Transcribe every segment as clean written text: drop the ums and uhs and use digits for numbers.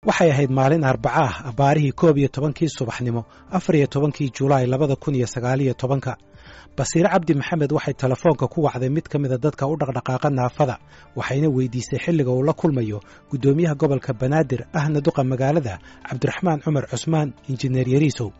waxay ahayd maalin Arbaca ah abaarihii 11kii subaxnimo 14kii Juulaay 2019 Basiire Cabdi Maxamed waxay telefoonka ku wacday mid ka mid ah dadka u dhaqdhaqaaqa naafada waxayna weydiisay xilliga uu la kulmayo gudoomiyaha gobolka Banaadir ahna duqa magaalada Cabdiraxmaan Cumar Cusmaan injineer Yariisow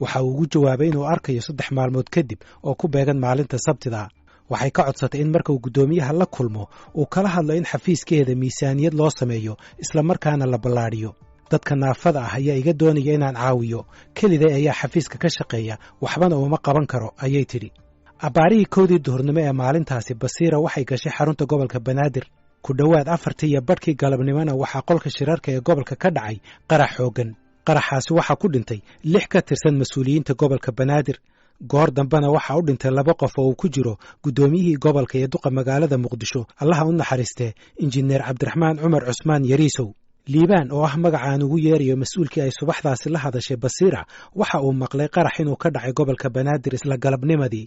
waxa uu ugu jawaabay inuu arkayo 3 maalmood kadib oo ku beegan maalinta Sabtida waxay ka codsatay in marka uu gudoomiyaha la kulmo uu kala hadlo in xafiiskeeda miisaaniyad loo sameeyo isla markaana la ballaariyo dadka naafada ah ayaa iga doonaya inaan caawiyo kaliya ayaa xafiiska ka shaqeeya waxbana uma qaban karo ayay tiri abaarihii 1 duhurnimo ee maalintaasi Basiira waxay gashay xarunta gobolka Banaadir ku dhawaad 4:00 galabnimona waxa qolka shirarka ee gobolka ka dhacay qarax xoogan qaraxaasi waxa ku dhintay 6 ka tirsan mas'uuliyiinta gobolka Banaadir goor dambana waxa u dhintay 2 qof oo ku jiro gudoomiyihii gobolka ee duqa magaalada Muqdisho Allaha u naxariistay injineer Cabdiraxmaan Cumar Cusmaan Yariisow liibaan oo ah magacaan ugu yeerayo mas'uulkii ay subaxdaasi la hadashay Basiira waxa uu maqlay qarax inuu ka dhacay gobolka Banaadir isla galabnimadii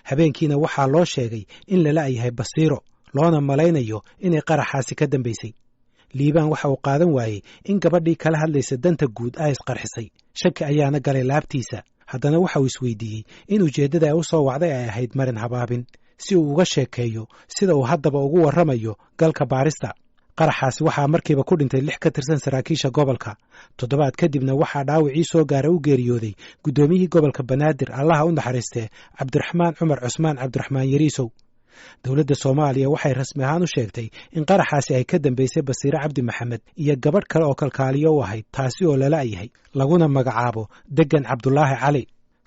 habeenkiina waxa loo sheegay in la yahay Basiiro loona malaynayo inay qaraxaasi ka dambeysay liibaan waxa uu qaadan waayay in gabadhii kala hadlaysa danta guud ay isqarxisay shaki ayaana galay laabtiisa haddana waxa uu isweydiiyey in ujeedada ay u soo wacday ay ahayd marin habaabin si uu uga sheekeeyo sida uu haddaba ugu warramayo galka baarista qaraxaasi waxaa markiiba ku dhintay 6 ka tirsan saraakiisha gobolka toddobaad kadibna waxaa dhaawacii soo gaaray u geeriyooday gudoomiyihii gobolka Banaadir Allaha u naxariistay Cabdiraxmaan Cumar Cusmaan Cabdiraxmaan Yariisow dawladda Soomaaliya waxay rasmi ahaan u sheegtay in qaraxaasi ay ka dambeysay Basiire Cabdi Maxamed iyo gabadh kale oo kalkaaliyo u ahayd taasi oo lala yahay laguna magacaabo Degan Cabdullaahi Cali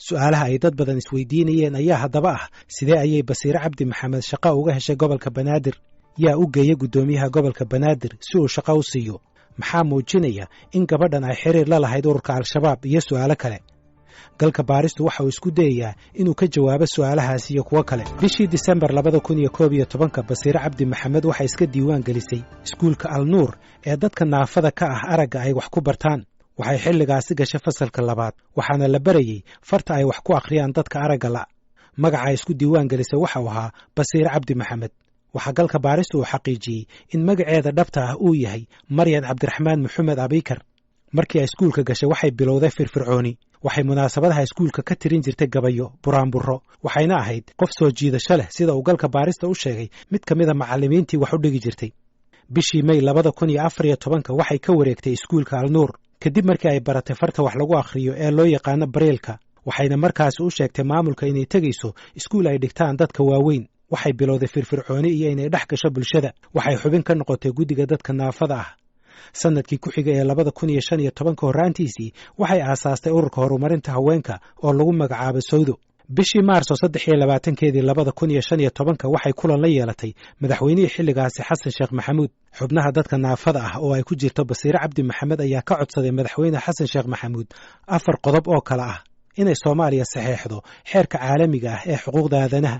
su'aalaha ay dad badan isweydiinayeen ayaa haddaba ah sidee ayay Basiire Cabdi Maxamed shaqo uga heshay gobolka Banaadir yaa u geeyay gudoomiyaha gobolka Banaadir si uu shaqo u siiyo maxaa muujinaya in gabadhan ay xiriir la lahayd ururka Al-Shabaab iyo su'aalo kale galka baaristu waxa uu isku dayayaa inuu ka jawaabo su'aalahaas iyo kuwa kale bishii December 2011 Basiire Cabdi Maxamed waxay iska diiwaan gelisay iskuulka Al-Nuur ee dadka naafada ka ah aragga ay wax ku bartaan waxay xilligaasi gashay fasalka 2 waxaana la barayay farta ay wax ku akhriyaan dadka aragga la magaca isku diiwaan gelisay waxa uu ahaa Basiire Cabdi Maxamed waxa galka baaristu uu xaqiijiyay in magaceeda dhabta ah uu yahay Maryan Cabdiraxmaan Maxamed Abikar markii ay iskuulka gashay waxay bilowday firfircooni waxay munaasabadaha iskuulka ka tirin jirtay gabayo buraanburo waxayna ahayd qof soo jiidasho leh sida uu galka baarista u sheegay mid ka mid ah macallimiintii wax u dhigi jirtay bishii May 2014 waxay ka wareegtay iskuulka Al-Nuur kadib markii ay baratay farta wax lagu akhriyo ee loo yaqaan Braille-ka waxayna markaas u sheegtay maamulka inay tagayso iskuul ay dhigtaan dadka waaweyn waxay bilowday firfircooni iyo inay dhex gasho bulshada waxay xubin ka noqotay guddiga dadka naafada ah sanadkii ku xigay ee 2015 horaantiisii waxay aasaastay ururka horumarinta haweenka oo lagu magacaabo Sawdo bishii Maarso 23keedii 2015 waxay kulan la yeelatay madaxweynihii xilligaasi Xasan Sheekh Maxamuud xubnaha dadka naafada ah oo ay ku jirto Basiire Cabdi Maxamed ayaa ka codsaday madaxweyne Xasan Sheekh Maxamuud 4 qodob oo kala ah inay Soomaaliya saxeexdo xeerka caalamiga ah ee xuquuqda aadanaha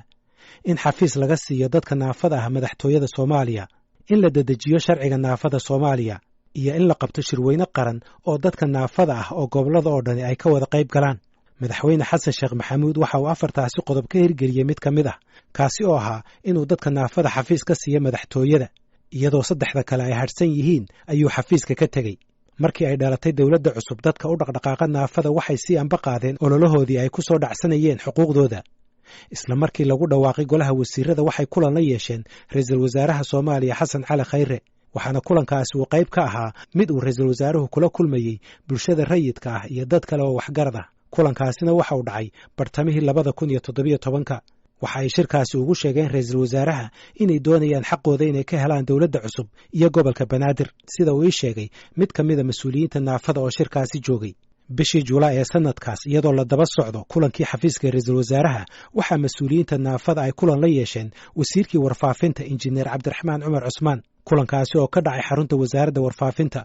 in xafiis laga siiyo dadka naafada ah madaxtooyada Soomaaliya in la dedejiyo sharciga naafada Soomaaliya iyo in la qabto shirweyne qaran oo dadka naafada ah oo gobolada oo dhan ay ka wada qayb galaan madaxweyne Xasan Sheekh Maxamuud waxa uu 4taasi qodob ka hirgeliyay mid ka mid ah kaasi oo ahaa inuu dadka naafada xafiis ka siiyo madaxtooyada iyadoo 3 kale ay harsan yihiin ayuu xafiiska ka tagay markii ay dhalatay dawladda cusub dadka u dhaqdhaqaaqa naafada waxay si anba qaadeen ololahoodii ay ku soo dhacsanayeen xuquuqdooda isla markii lagu dhawaaqay golaha wasiirada waxay kulan la yeesheen ra'iisul wasaaraha Soomaaliya Xasan Cali Khayre waxaana kulankaasi uu qayb ka ahaa mid uu ra'iisul wasaaruhu kula kulmayay bulshada rayidka ah iyo dad kale oo waxgarad ah kulankaasina waxa uu dhacay bartamihii 2017 waxa ay shirkaasi ugu sheegeen ra'iisul wasaaraha inay doonayaan xaqooda inay ka helaan dawladda cusub iyo gobolka Banaadir sida uu sheegay mid ka mid ah mas'uuliyiinta naafada oo shirkaasi joogay bishii Juulaay ee sanadkaas iyadoo la daba socdo kulankii xafiiska ra'iisul wasaaraha waxa mas'uuliyiinta naafada ay kulan la yeesheen wasiirkii warfaafinta injineer Cabdiraxmaan Cumar Cusmaan kulankaasi oo ka dhacay xarunta wasaaradda warfaafinta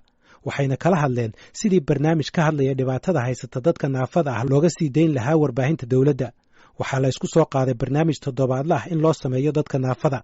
waxayna kala hadleen sidii barnaamij ka hadlaya dhibaatada haysata dadka naafada ah looga sii deyn lahaa warbaahinta dawladda waxaa la isku soo qaaday barnaamij toddobaadle ah in loo sameeyo dadka naafada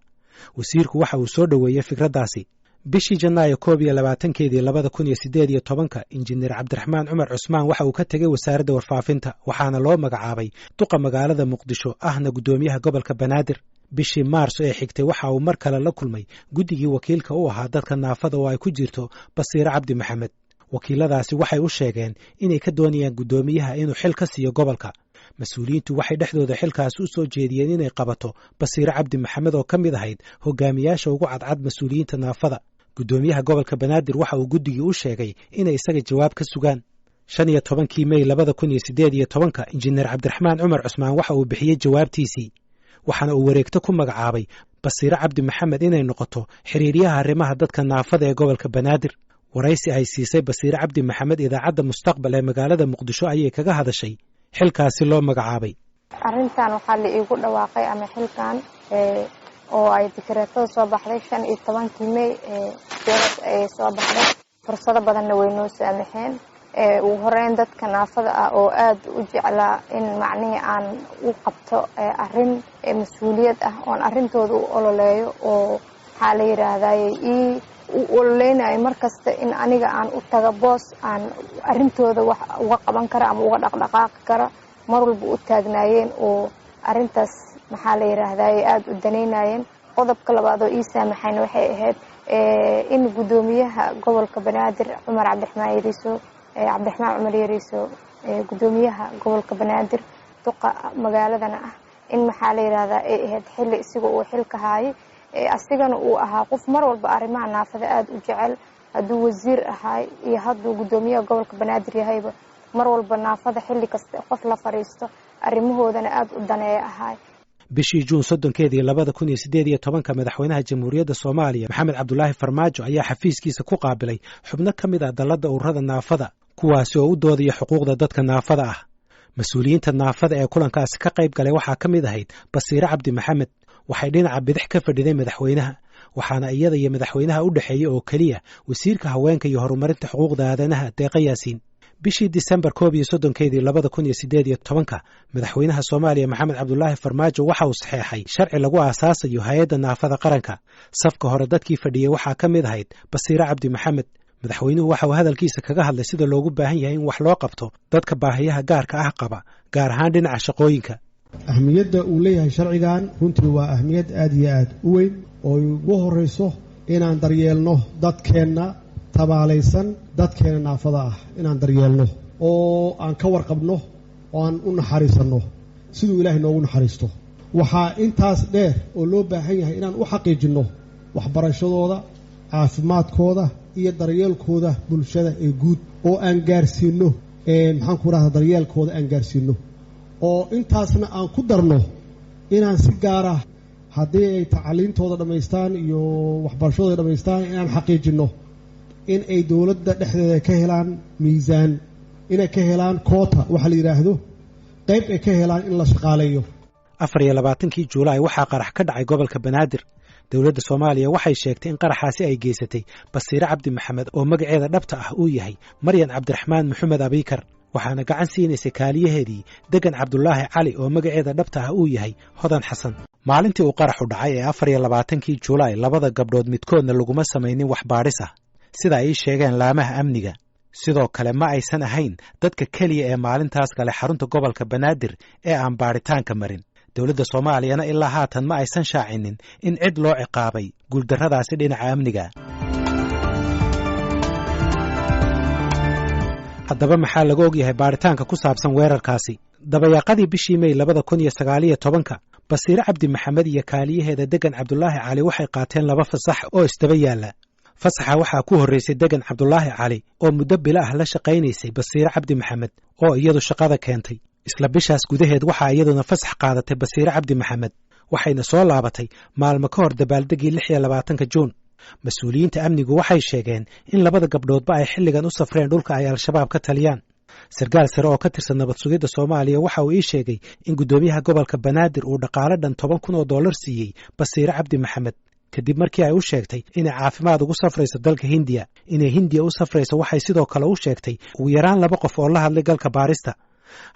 wasiirku waxa uu soo dhaweeyay fikradaasi bishii Janaayo 22keedii 2018 injineer Cabdiraxmaan Cumar Cusmaan waxa uu ka tagay wasaaradda warfaafinta waxaana loo magacaabay duqa magaalada Muqdisho ahna gudoomiyaha gobolka Banaadir bishii Maarso ee xigtay waxa uu mar kale la kulmay guddigii wakiilka u ahaa dadka naafada oo ay ku jirto Basiire Cabdi Maxamed wakiiladaasi waxay u sheegeen inay ka doonayaan guddoomiyaha inuu xil ka siiyo gobolka. mas-uuliyiintu waxay dhexdooda xilkaasi u soo jeediyeen inay qabato Basiire Cabdi Maxamed oo ka mid ahayd hogaamiyaasha ugu cadcad mas-uuliyiinta naafada. guddoomiyaha gobolka Banaadir waxa uu guddigii u sheegay inay isaga jawaab ka sugaan. 15 May 2018 injineer Cabdiraxmaan Cumar Cusmaan waxa uu bixiyey jawaabtiisii, waxaana uu wareegto ku magacaabay Basiire Cabdi Maxamed inay noqoto xiriiryaha arrimaha dadka naafada ee gobolka Banaadir. waraysi ay siisay Basiire Cabdi Maxamed idaacadda Mustaqbal ee magaalada Muqdisho ayay kaga hadashay xilkaasi loo magacaabay. arrintan waxaa la iigu dhawaaqay ama xilkan oo ay dekreetada soo baxday 15 May ay soo baxday. fursado badanna way noo saamaxeen. ugu horeyn dadka naafada ah oo aad u jeclaa in macnaheedu aan u qabto arrin mas'uuliyad ah oo arrintooda u ololeeyo oo waxa la yiraahdaa u ololeynayo markasta in aniga aan u taga boos aan arrintooda wax uga qaban karo ama uga dhaqdhaqaaqi karo mar walba u taagnaayeen oo arrintaas waxa la yiraahdaa aad u daneynayeen. qodobka labaad oo ii saamaxayna waxay ahayd in guddoomiyaha gobolka Banaadir Cumar Cabdiraxmaan Cumar Yariiso guddoomiyaha gobolka Banaadir duqa magaaladana ah in waxa la yiraahdaa ay ahayd xilli isaga oo xilka haayay asigana uu ahaa qof mar walba arrimaha naafada aad u jecel. hadduu wasiir ahaa iyo hadduu guddoomiyaha gobolka Banaadir yahayba mar walba naafada xilli kasta qof la fariisto arrimahoodana aad u daneeyo ahaa. bishii Juun 30 2018 madaxweynaha Jamhuuriyadda Soomaaliya Maxamed Cabdullaahi Farmaajo ayaa xafiiskiisa ku qaabilay xubno ka mid ah dalladda ururada naafada kuwaasi oo u doodaya xuquuqda dadka naafada ah. mas-uuliyiinta naafada ee kulankaasi ka qayb galay waxaa ka mid ahayd Basiire Cabdi Maxamed. waxay dhinaca bidix ka fadhiday madaxweynaha, waxaana iyada iyo madaxweynaha u dhaxeeyay oo kaliya wasiirka haweenka iyo horumarinta xuquuqda aadanaha Deeqa Yaasiin. bishii Disembar 31 2018 madaxweynaha Soomaaliya Maxamed Cabdullaahi Farmaajo waxa uu saxeexay sharci lagu aasaasayo hay'adda naafada qaranka. safka hore dadkii fadhiyay waxaa ka mid ahayd Basiire Cabdi Maxamed. madaxweynuhu waxa uu hadalkiisa kaga hadlay sida loogu baahan yahay in wax loo qabto dadka baahiyaha gaarka ah qaba, gaar ahaan dhinaca shaqooyinka. ahmiyadda uu leeyahay sharcigan runtii waa ahmiyad aad iyo aad u weyn oo ugu horeyso inaan daryeelno dadkeenna tabaalaysan, dadkeena naafada ah inaan daryeelno oo aan ka warqabno oo aan u naxariisanno siduu ilaahay noogu naxariisto. waxaa intaas dheer oo loo baahan yahay inaan u xaqiijinno waxbarashadooda, caafimaadkooda iyo daryeelkooda bulshada ee guud oo aan gaarsiino maxaan ku rahdaa daryeelkooda aan gaarsiino oo intaasna aan ku darno inaan si gaar ah haddii ay tacliintooda dhammaystaan iyo waxbarashadooda dhammaystaan inaan xaqiijinno in ay dowladda dhexdeeda ka helaan miisaan, inay ka helaan koota waxa la yiraahdo qayb ay ka helaan in la shaqaaleeyo. 24 Juulaay waxaa qarax ka dhacay gobolka Banaadir. dowladda Soomaaliya waxay sheegtay in qaraxaasi ay geysatay Basiire Cabdi Maxamed oo magaceeda dhabta ah uu yahay Maryan Cabdiraxmaan Maxamed Abiikar, waxaana gacan siinaysay kaaliyaheedii Degan Cabdullaahi Cali oo magaceeda dhabta ah uu yahay Hodan Xasan. maalintii uu qaraxu dhacay ee 24 Juulaay labada gabdhood midkoodna laguma samaynin wax baadhis ah sida ay sheegeen laamaha amniga. sidoo kale ma aysan ahayn dadka kaliya ee maalintaas galay xarunta gobolka Banaadir ee aan baaritaanka marin. dowladda Soomaaliyana ilaa haatan ma aysan shaacinin in cid loo ciqaabay guuldarradaasi dhinaca amniga. haddaba maxaa laga ogyahay baaritaanka ku saabsan weerarkaasi? dabayaaqadii bishii May 2019 Basiire Cabdi Maxamed iyo kaaliyaheeda Degan Cabdullaahi Cali waxay qaateen 2 fasax oo isdaba yaala. fasaxa waxaa ku horreysay Degan Cabdullaahi Cali oo muddo bilo ah la shaqaynaysay Basiire Cabdi Maxamed oo iyadu shaqada keentay. isla bishaas gudaheed waxaa iyaduna fasax qaadatay Basiire Cabdi Maxamed, waxayna soo laabatay maalmo ka hor dabaaldegii 26 Juun. mas-uuliyiinta amnigu waxay sheegeen in labada gabdhoodba ay xilligan u safreen dhulka ay al-shabaab ka taliyaan. sarkaal sare oo ka tirsan nabad sugidda Soomaaliya waxa uu ii sheegay in guddoomiyaha gobolka Banaadir uu dhaqaale dhan $10,000 siiyey Basiire Cabdi Maxamed kadib markii ay u sheegtay inay caafimaad ugu safrayso dalka Hindiya. inay Hindiya u safrayso waxay sidoo kale u sheegtay ugu yaraan 2 qof oo la hadlay galka baarista.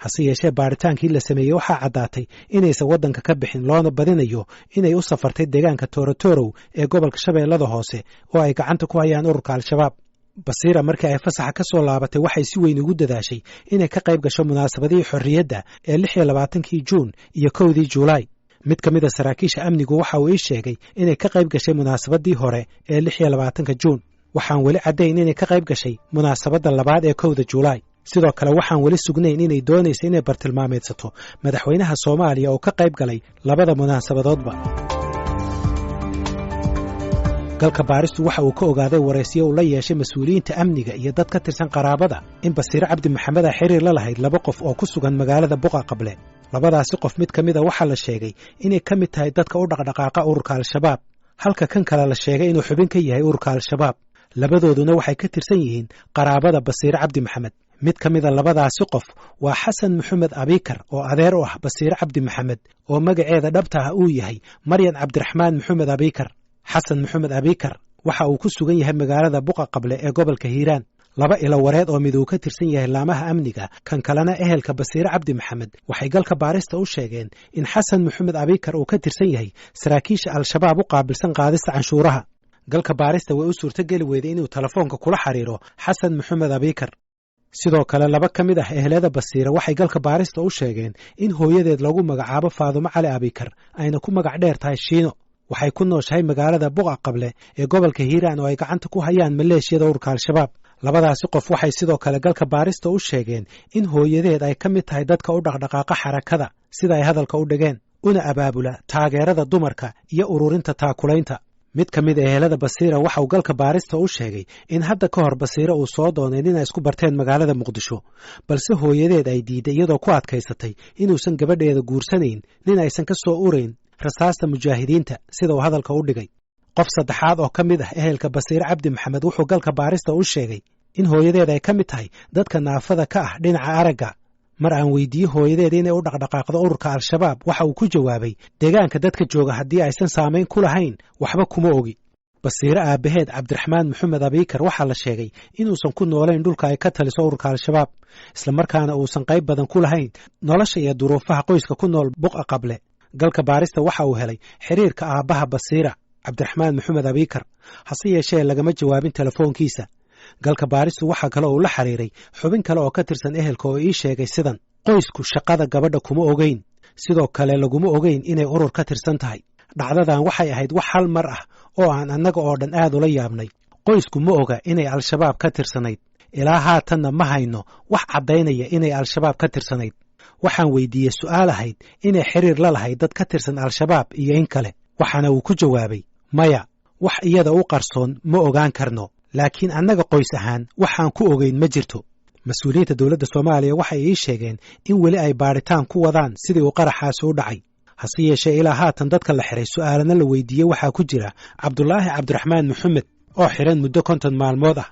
hase yeeshee baaritaankii la sameeyey waxaa caddaatay inaysan waddanka ka bixin, loona badinayo inay u safartay deegaanka Toorotorow ee gobolka Shabeellada Hoose oo ay gacanta ku hayaan ururka al-shabaab. Basiire markii ay fasaxa ka soo laabatay waxay si weyn ugu dadaashay inay ka qayb gasho munaasabadihii xorriyadda ee 26 Juun iyo 1 Juulaay. mid ka mid ah saraakiisha amnigu waxa uu ii sheegay inay ka qayb gashay munaasabadii hore ee 26 Juun. waxaan weli caddayn inay ka qayb gashay munaasabadda labaad ee 1 Juulaay sidoo kale waxaan weli sugnayn inay doonayso inay bartilmaameedsato madaxweynaha Soomaaliya oo ka qayb galay labada munaasabadoodba galka baaristu waxa uu ka ogaaday wareysiyo uu la yeeshay mas'uuliyiinta amniga iyo dad ka tirsan qaraabada in Basiir Cabdi Maxamed ay xiriir la lahayd laba qof oo ku sugan magaalada Buqa Qable labadaasi qof mid kamid ah waxa la sheegay inay kamid tahay dadka u dhaqdhaqaaqa ururka Al-Shabaab halka kan kale la sheegay inuu xubin ka yahay ururka Al-Shabaab labadooduna waxay ka tirsan yihiin qaraabada Basiir Cabdi Maxamed mid kamid ah labadaasi qof waa Xasan Maxamed Abikar oo adeer u ah Basiir Cabdi Maxamed oo magaceeda dhabta ah uu yahay Maryan Cabdiraxmaan Maxamed Abikar Xasan Maxamed Abikar waxa uu ku sugan yahay magaalada Buqa Qable ee gobolka Hiiraan laba ilo wareed oo mid uu ka tirsan yahay laamaha amniga kan kalena ehelka Basiir Cabdi Maxamed waxay galka baarista u sheegeen in Xasan Maxamed Abikar uu ka tirsan yahay saraakiisha Al-Shabaab u qaabilsan qaadista canshuuraha galka baarista way u suurtagali weyday inuu telefoonka kula xiriiro Xasan Maxamed Abikar sidoo kale laba kamid ah ehelada Basiir waxay galka baarista u sheegeen in hooyadeed lagu magacaabo Faadumo Cali Abikar ayna ku magac dheer tahay Shiino waxay ku nooshahay magaalada Buqa Qable ee gobolka Hiiraan oo ay gacanta ku hayaan maleeshiyada ururka Al-Shabaab labadaasi qof waxay sidoo kale galka baarista u sheegeen in hooyadeed ay kamid tahay dadka u dhaqdhaqaaqa xarakada sida ay hadalka u dhigeen una abaabula taageerada dumarka iyo ururinta taakulaynta mid kamid ah ehelada Basiir waxa uu galka baarista u sheegay in hadda ka hor Basiir uu soo doonay inay isku barteen magaalada Muqdisho balse hooyadeed ay diiday iyadoo ku adkaysatay inuusan gabadheeda guursanayn nin aysan ka soo ureyn rasaasta mujaahidiinta sida uu hadalka u dhigay qof saddexaad oo kamid ah ehelka Basiir Cabdi Maxamed wuxuu galka baarista u sheegay in hooyadeed ay kamid tahay dadka naafada ka ah dhinaca aragga mar aan weydiiyey hooyadeed inay u dhaqdhaqaaqdo ururka Al-Shabaab waxa uu ku jawaabay deegaanka dadka jooga haddii aysan saameyn ku lahayn waxba kuma ogi Basiir aabaheed Cabdiraxmaan Maxamed Abikar waxa la sheegay inuusan ku noolayn dhulka ay ka taliso ururka Al-Shabaab isla markaana uusan qayb badan ku lahayn nolosha iyo duruufaha qoyska ku nool Buqa Qable galka baarista waxa uu helay xiriirka aabaha Basiir Cabdiraxmaan Maxamed Abikar hase yeeshee lagama jawaabin telefoonkiisa galka baaristu waxa kale oo la xiriiray xubin kale oo ka tirsan ehelka oo ii sheegay sidan qoysku shaqada gabadha kuma ogeyn sidoo kale laguma ogeyn inay urur ka tirsan tahay dhacdadan waxay ahayd wax hal mar ah oo aan annaga oo dhan aad ula yaabnay qoysku ma oga inay Al-Shabaab ka tirsanayd ilaa haatanna ma hayno wax caddaynaya inay Al-Shabaab ka tirsanayd waxaan weydiiyey su'aal ahayd inay xiriir la lahayd dad ka tirsan Al-Shabaab iyo in kale waxaana uu ku jawaabay maya wax iyada u qarsoon ma ogaan karno laakiin annaga qoys ahaan waxaan ku ogeyn ma jirto mas'uuliyiinta dawladda Soomaaliya waxay ii sheegeen in weli ay baaritaan ku wadaan sidii uu qaraxaasi u dhacay hase yeeshee ilaa haatan dadka la xiray su'aalana la weydiiyey waxaa ku jira Cabdulaahi Cabdiraxmaan Maxamed oo xiran muddo 50 maalmood ah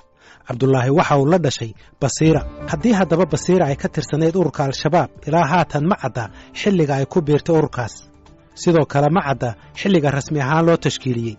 Cabdulaahi waxa uu la dhashay Basiir haddii haddaba Basiir ay ka tirsanayd ururka Al-Shabaab ilaa haatan ma cadda xilliga ay ku biirtay ururkaas sidoo kale ma cadda xilliga rasmi ahaan loo tashkiiliyey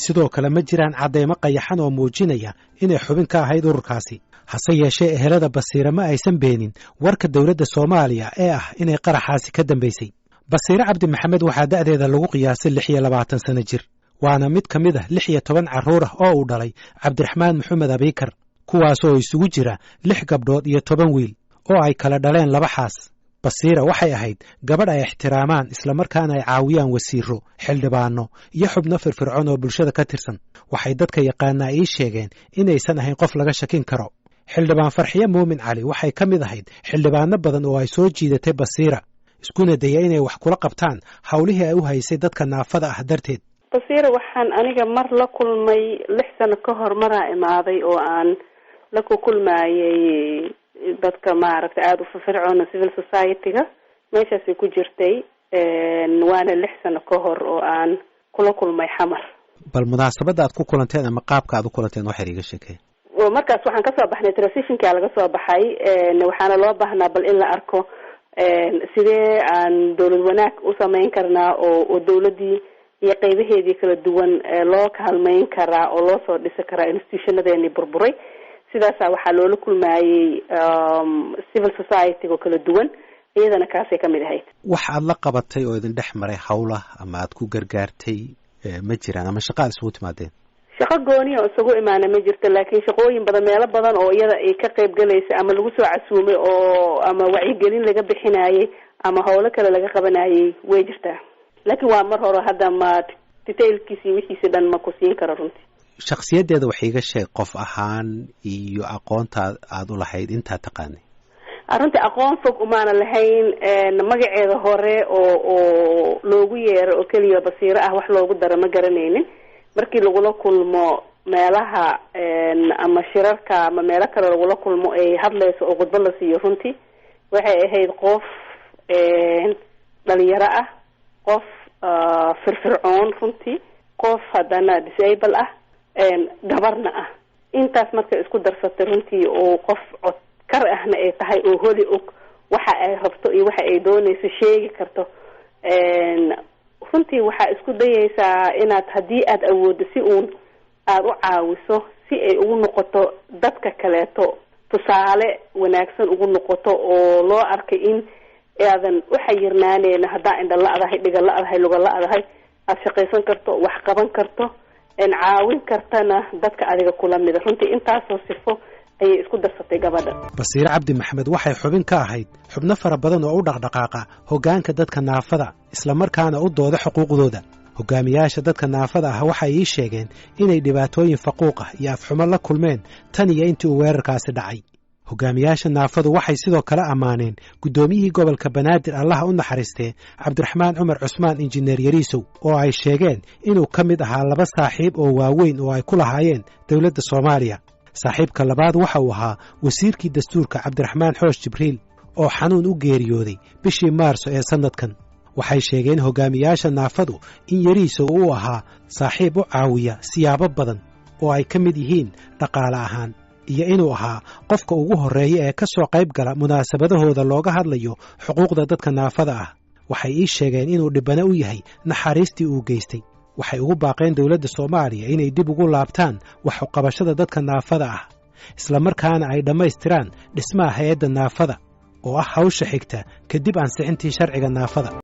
sidoo kale ma jiraan cadeymo qayaxan oo muujinaya inay xubin ka ahayd ururkaasi hase yeeshee ehelada Basiir ma aysan beenin warka dawladda Soomaaliya ee ah inay qaraxaasi ka dambeysay Basiir Cabdi Maxamed waxa da'deeda lagu qiyaasay 26 sano jir waana mid kamid ah 16 carruur ah oo uu dhalay Cabdiraxmaan Maxamed Abikar kuwaas oo isugu jira 6 gabdhood iyo 10 wiil oo ay kala dhaleen laba xaas Basiir waxay ahayd gabadh ay ixtiraamaan isla markaana ay caawiyaan wasiiro xildhibaano iyo xubno firfircoon oo bulshada ka tirsan waxay dadka yaqaanaa ii sheegeen inaysan ahayn qof laga shakin karo xildhibaan Farxiye Muumin Cali waxay kamid ahayd xildhibaano badan oo ay soo jiidatay Basiir iskuna dayay inay wax kula qabtaan hawlihii ay u haysay dadka naafada ah darteed Basiir waxaan aniga mar la kulmay 6 sano ka hor maraa imaaday oo aan la kulmayay dadka maaragtay aad u firfircoon civil society-ga meeshaas ku jirtay waana 6 sano ka hor oo aan kula kulmay xamar bal munaasabada aad ku kulanteen ama qaabka aad u kulanteen wax xiriga sheekay oo markaas waxaan ka soo baxnay transition-ka laga soo baxay waxaana loo baahnaa bal in la arko sidee aan dawlad wanaag u sameyn karnaa oo dawladii iyo qaybaheedii kala duwan loo kaalmeyn karaa oo loo soo dhisi karaa institutionadeeni burburay sidaasa waxaa loola kulmayay civil society oo kala duwan iyadana kaasay kamid ahayd wax aad la qabatay oo idin dhex maray hawla ama aad ku gargaartay ma jiraan ama shaqo isugu timaadeen shaqo gooni oo isugu imaana ma jirto laakiin shaqooyin badan meelo badan oo iyada ay ka qayb galaysa ama lagu soo casuumay oo ama wacyigelin laga bixinayay ama hawlo kale laga qabanayay way jirtaa laakiin waa mar hore hadda ma detailkiisii wixiisi dhan ma ku siin karo runtii shakhsiyaddeeda wax iiga sheeg qof ahaan iyo aqoonta aad u lahayd intaa taqaanay. runtii aqoon fog umaana lahayn, magaceeda hore oo loogu yeero oo keliya Basiiro ah wax loogu daro ma garanaynin. markii lagula kulmo meelaha ama shirarka ama meelo kale lagula kulmo ay hadlayso oo khudbad la siiyo, runtii waxay ahayd qof dhalinyaro ah, qof firfircoon, runtii qof haddana disable ah, gabarna ah. intaas markay isku darsatay runtii oo qof codkar ahna ay tahay oo holi og waxa ay rabto iyo waxa ay doonayso sheegi karto. runtii waxaa isku dayaysaa inaad haddii aad awooddo si uun aada u caawiso si ay ugu noqoto dadka kaleeto tusaale wanaagsan ugu noqoto oo loo arkay in aadan u xayirnaaneen haddaa indha la-dahay, dhiga la-dahay, luga la-dahay, aada shaqaysan karto, wax qaban karto, caawin kartana dadka adiga kula mida. runtii intaasoo sifo ayay isku darsatay gabadha. Basiiro Cabdi Maxamed waxay xubin ka ahayd xubno fara badan oo u dhaqdhaqaaqa hoggaanka dadka naafada, isla markaana u dooda xuquuqdooda. hogaamiyaasha dadka naafada ah waxay ii sheegeen inay dhibaatooyin faquuq ah iyo afxumo la kulmeen tan iyo intii uu weerarkaasi dhacay. hogaamiyaasha naafadu waxay sidoo kale ammaaneen guddoomiyihii gobolka Banaadir allaha u naxariistee Cabdiraxmaan Cumar Cusmaan Injineer Yariisow oo ay sheegeen inuu ka mid ahaa 2 saaxiib oo waaweyn oo ay ku lahaayeen dowladda Soomaaliya. saaxiibka labaad waxa uu ahaa wasiirkii dastuurka Cabdiraxmaan Xoosh Jibriil oo xanuun u geeriyooday bishii Maarso ee sanadkan. waxay sheegeen hogaamiyaasha naafadu in Yariisow uu ahaa saaxiib u caawiya siyaabo badan oo ay ka mid yihiin dhaqaale ahaan, iyo inuu ahaa qofka ugu horreeya ee ka soo qayb gala munaasabadahooda looga hadlayo xuquuqda dadka naafada ah. waxay ii sheegeen inuu dhibana u yahay naxariistii uu geystay. waxay ugu baaqeen dowladda Soomaaliya inay dib ugu laabtaan wax u qabashada dadka naafada ah, isla markaana ay dhammaystiraan dhismaha hay'adda naafada oo ah hawsha xigta kadib ansixintii sharciga naafada.